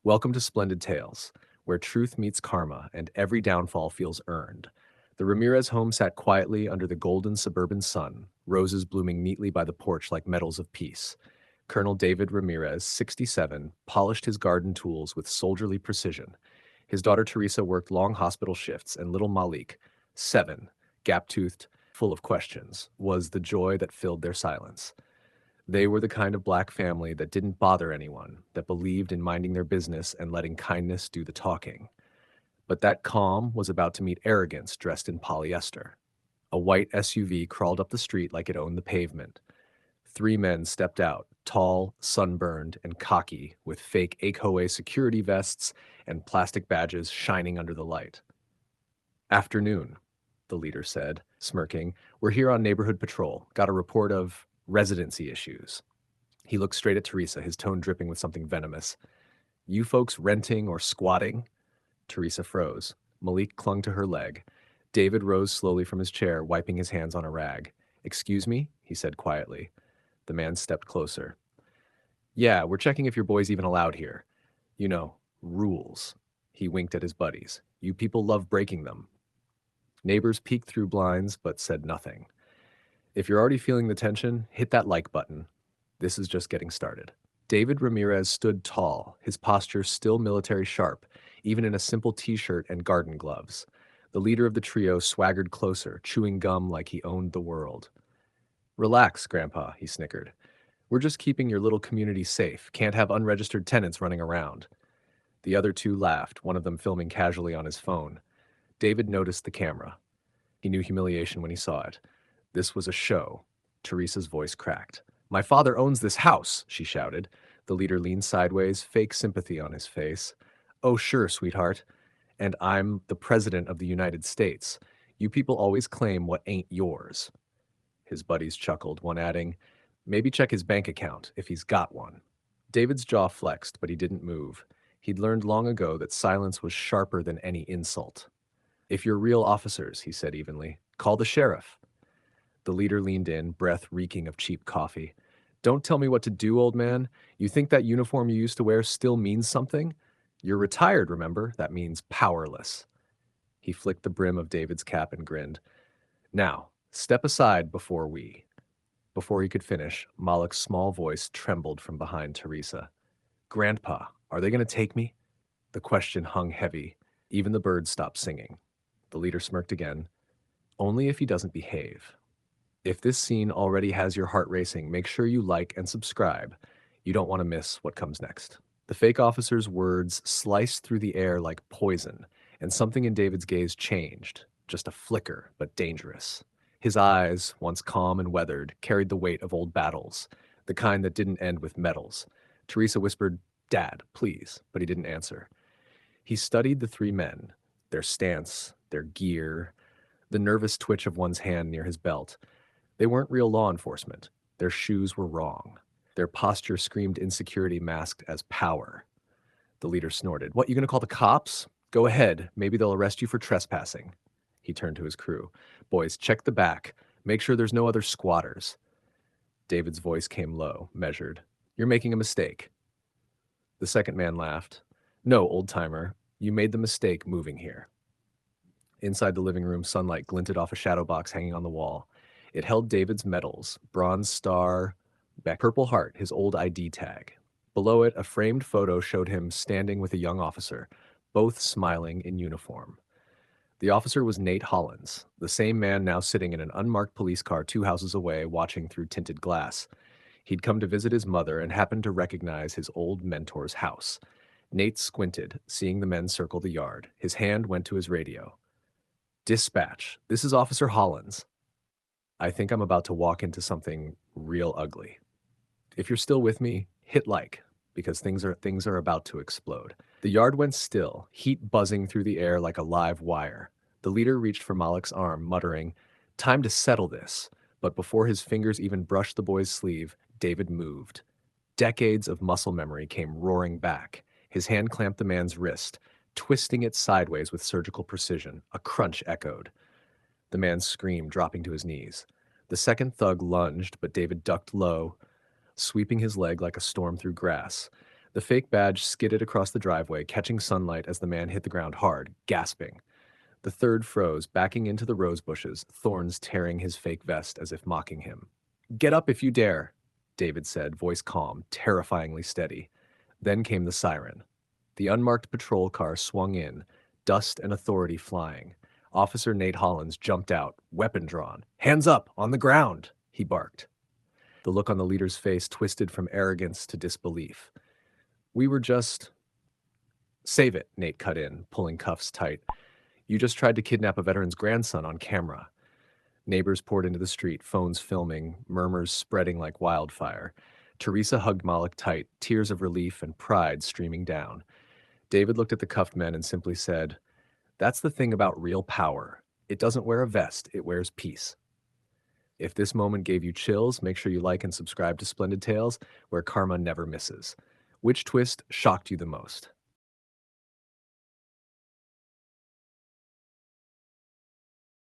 Welcome to Splendid Tales, where truth meets karma and every downfall feels earned. The Ramirez home sat quietly under the golden suburban sun, roses blooming neatly by the porch like medals of peace. Colonel David Ramirez, 67, polished his garden tools with soldierly precision. His daughter Teresa worked long hospital shifts, and little Malik, 7, gap-toothed, full of questions, was the joy that filled their silence. They were the kind of black family that didn't bother anyone, that believed in minding their business and letting kindness do the talking. But that calm was about to meet arrogance dressed in polyester. A white SUV crawled up the street like it owned the pavement. Three men stepped out, tall, sunburned, and cocky, with fake ACOA security vests and plastic badges shining under the light. "Afternoon," the leader said, smirking. "We're here on neighborhood patrol. Got a report of residency issues." He looked straight at Teresa, his tone dripping with something venomous. "You folks renting or squatting?" Teresa froze. Malik clung to her leg. David rose slowly from his chair, wiping his hands on a rag. "Excuse me?" he said quietly. The man stepped closer. "Yeah, we're checking if your boy's even allowed here. You know, rules." He winked at his buddies. "You people love breaking them." Neighbors peeked through blinds but said nothing. If you're already feeling the tension, hit that like button. This is just getting started. David Ramirez stood tall, his posture still military sharp, even in a simple t-shirt and garden gloves. The leader of the trio swaggered closer, chewing gum like he owned the world. "Relax, Grandpa," he snickered. "We're just keeping your little community safe. Can't have unregistered tenants running around." The other two laughed, one of them filming casually on his phone. David noticed the camera. He knew humiliation when he saw it. This was a show. Teresa's voice cracked. "My father owns this house," she shouted. The leader leaned sideways, fake sympathy on his face. "Oh, sure, sweetheart. And I'm the President of the United States. You people always claim what ain't yours." His buddies chuckled, one adding, "Maybe check his bank account, if he's got one." David's jaw flexed, but he didn't move. He'd learned long ago that silence was sharper than any insult. "If you're real officers," he said evenly, "call the sheriff." The leader leaned in, breath reeking of cheap coffee. "Don't tell me what to do, old man. You think that uniform you used to wear still means something? You're retired, remember? That means powerless." He flicked the brim of David's cap and grinned. "Now, step aside before we." Before he could finish, Malik's small voice trembled from behind Teresa. "Grandpa, are they going to take me?" The question hung heavy. Even the birds stopped singing. The leader smirked again. "Only if he doesn't behave." If this scene already has your heart racing, make sure you like and subscribe. You don't want to miss what comes next. The fake officer's words sliced through the air like poison, and something in David's gaze changed, just a flicker, but dangerous. His eyes, once calm and weathered, carried the weight of old battles, the kind that didn't end with medals. Teresa whispered, "Dad, please," but he didn't answer. He studied the three men, their stance, their gear, the nervous twitch of one's hand near his belt. They weren't real law enforcement. Their shoes were wrong. Their posture screamed insecurity masked as power. The leader snorted. "What, you gonna call the cops? Go ahead. Maybe they'll arrest you for trespassing." He turned to his crew. "Boys, check the back. Make sure there's no other squatters." David's voice came low, measured. "You're making a mistake." The second man laughed. "No, old-timer. You made the mistake moving here." Inside the living room, sunlight glinted off a shadow box hanging on the wall. It held David's medals, bronze star, purple heart, his old ID tag. Below it, a framed photo showed him standing with a young officer, both smiling in uniform. The officer was Nate Hollins, the same man now sitting in an unmarked police car 2 houses away, watching through tinted glass. He'd come to visit his mother and happened to recognize his old mentor's house. Nate squinted, seeing the men circle the yard. His hand went to his radio. "Dispatch, this is Officer Hollins. I think I'm about to walk into something real ugly. If you're still with me, hit like, because things are about to explode." The yard went still, heat buzzing through the air like a live wire. The leader reached for Malik's arm, muttering, "Time to settle this." But before his fingers even brushed the boy's sleeve, David moved. Decades of muscle memory came roaring back. His hand clamped the man's wrist, twisting it sideways with surgical precision. A crunch echoed. The man screamed, dropping to his knees. The second thug lunged, but David ducked low, sweeping his leg like a storm through grass. The fake badge skidded across the driveway, catching sunlight as the man hit the ground hard, gasping. The third froze, backing into the rose bushes, thorns tearing his fake vest as if mocking him. "Get up if you dare," David said, voice calm, terrifyingly steady. Then came the siren. The unmarked patrol car swung in, dust and authority flying. Officer Nate Hollins jumped out, weapon drawn. "Hands up, on the ground," he barked. The look on the leader's face twisted from arrogance to disbelief. "We were just—" "Save it," Nate cut in, pulling cuffs tight. "You just tried to kidnap a veteran's grandson on camera." Neighbors poured into the street, phones filming, murmurs spreading like wildfire. Teresa hugged Malik tight, tears of relief and pride streaming down. David looked at the cuffed men and simply said, "That's the thing about real power. It doesn't wear a vest, it wears peace." If this moment gave you chills, make sure you like and subscribe to Splendid Tales, where karma never misses. Which twist shocked you the most?